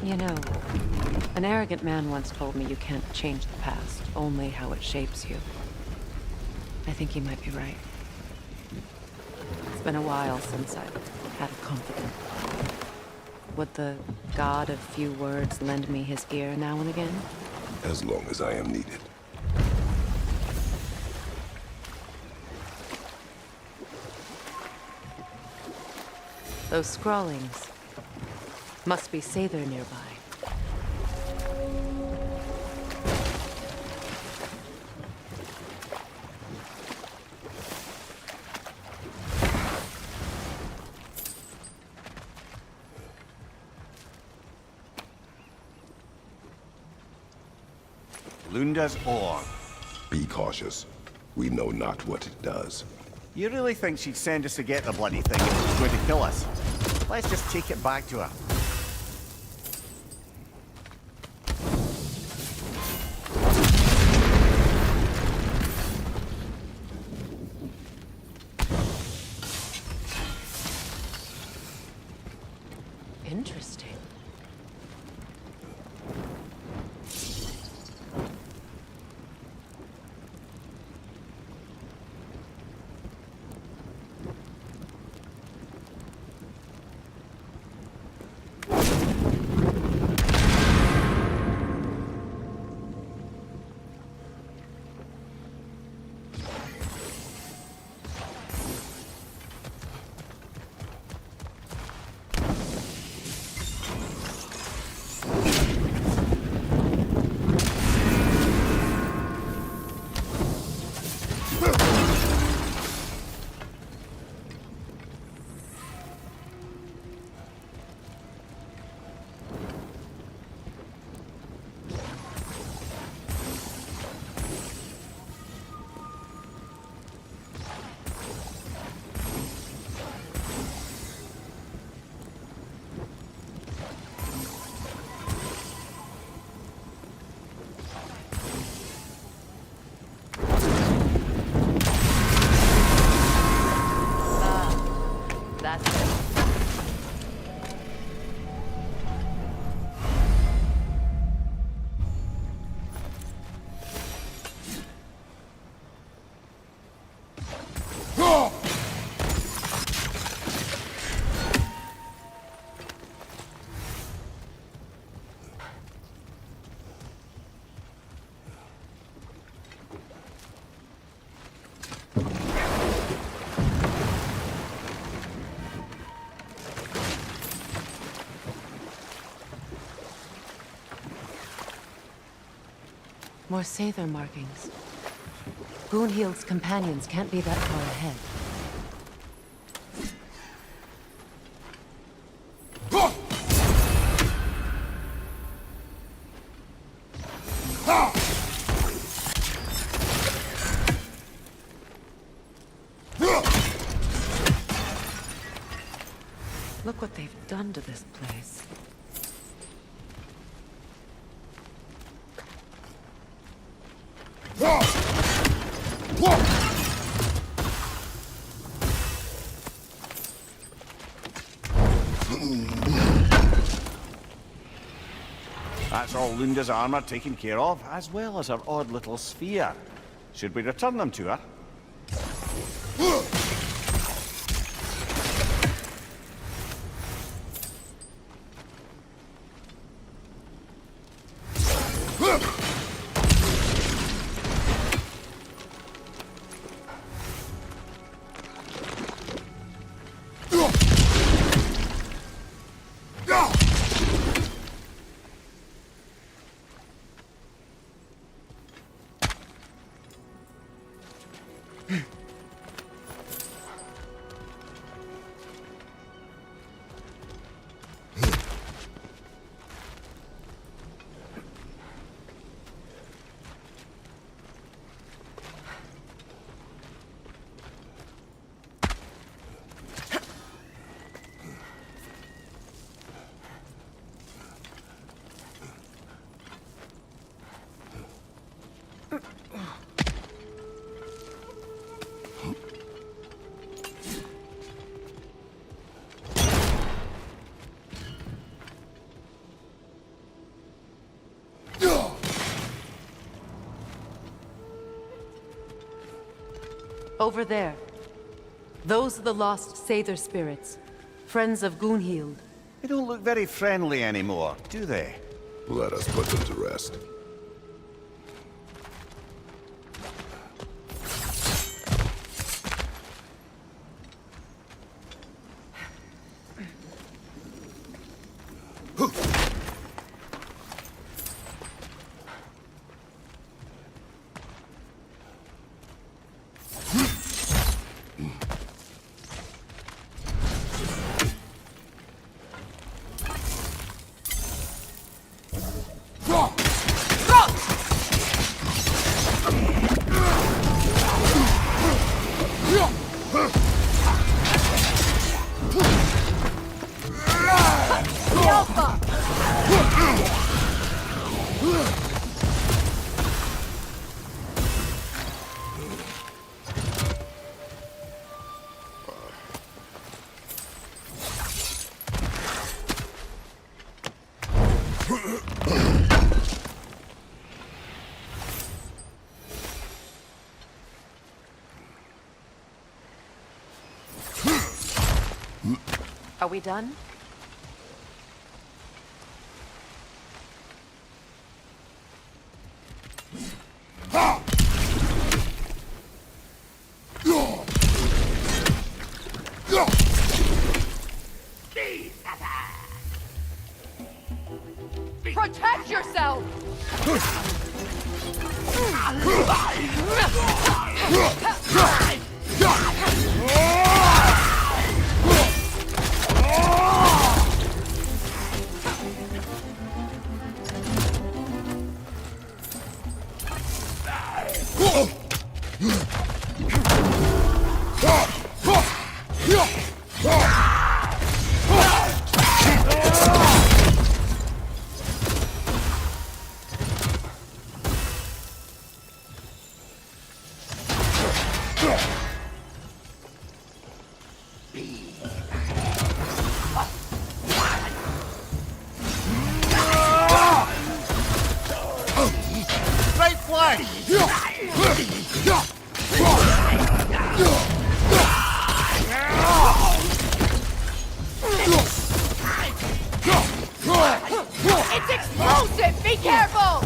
You know, an arrogant man once told me you can't change the past, only how it shapes you. I think he might be right. It's been a while since I've had a confidant. Would the god of few words lend me his ear now and again? As long as I am needed. Those scrawlings must be Sather nearby. Lunda's ore. Be cautious. We know not what it does. You really think she'd send us to get the bloody thing if it was going to kill us? Let's just take it back to her. Interesting. That's it. More Sather markings. Gunhild's companions can't be that far ahead. Look what they've done to this place. That's all Lunda's armor taken care of, as well as her odd little sphere. Should we return them to her? Over there. Those are the lost Sather spirits. Friends of Gunhild. They don't look very friendly anymore, do they? Let us put them to rest. Are we done? Protect yourself! Right flank! It's explosive! Be careful!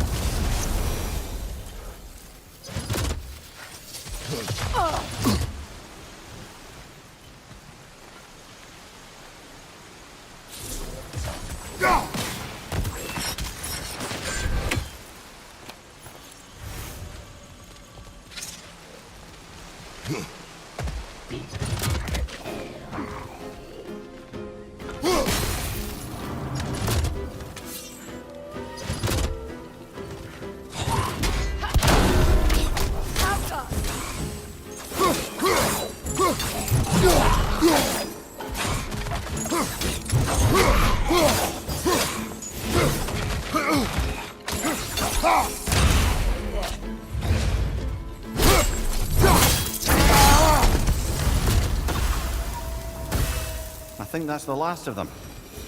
I think that's the last of them.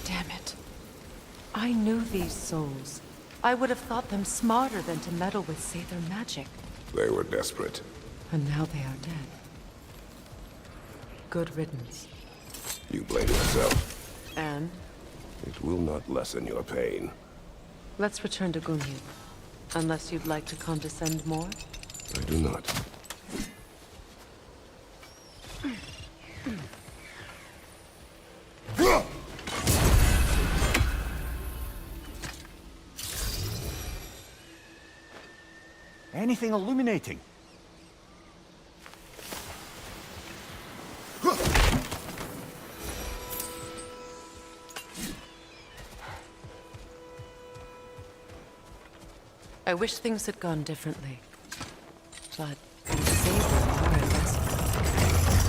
Damn it. I knew these souls. I would have thought them smarter than to meddle with Sather magic. They were desperate. And now they are dead. Good riddance. You blame yourself. And It will not lessen your pain. let's return to Gunhild. Unless you'd like to condescend more? I do not. Anything illuminating? I wish things had gone differently. But you saved them more or less.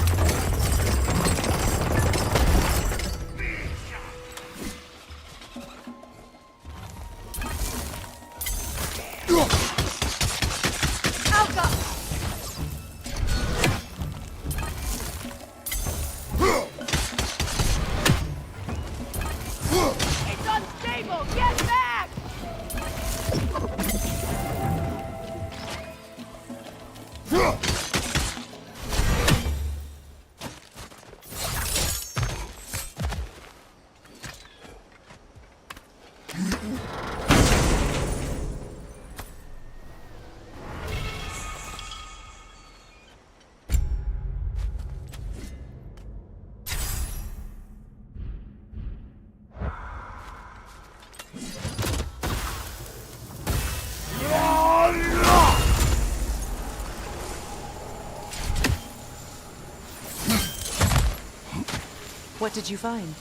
It's unstable! Get back! What did you find?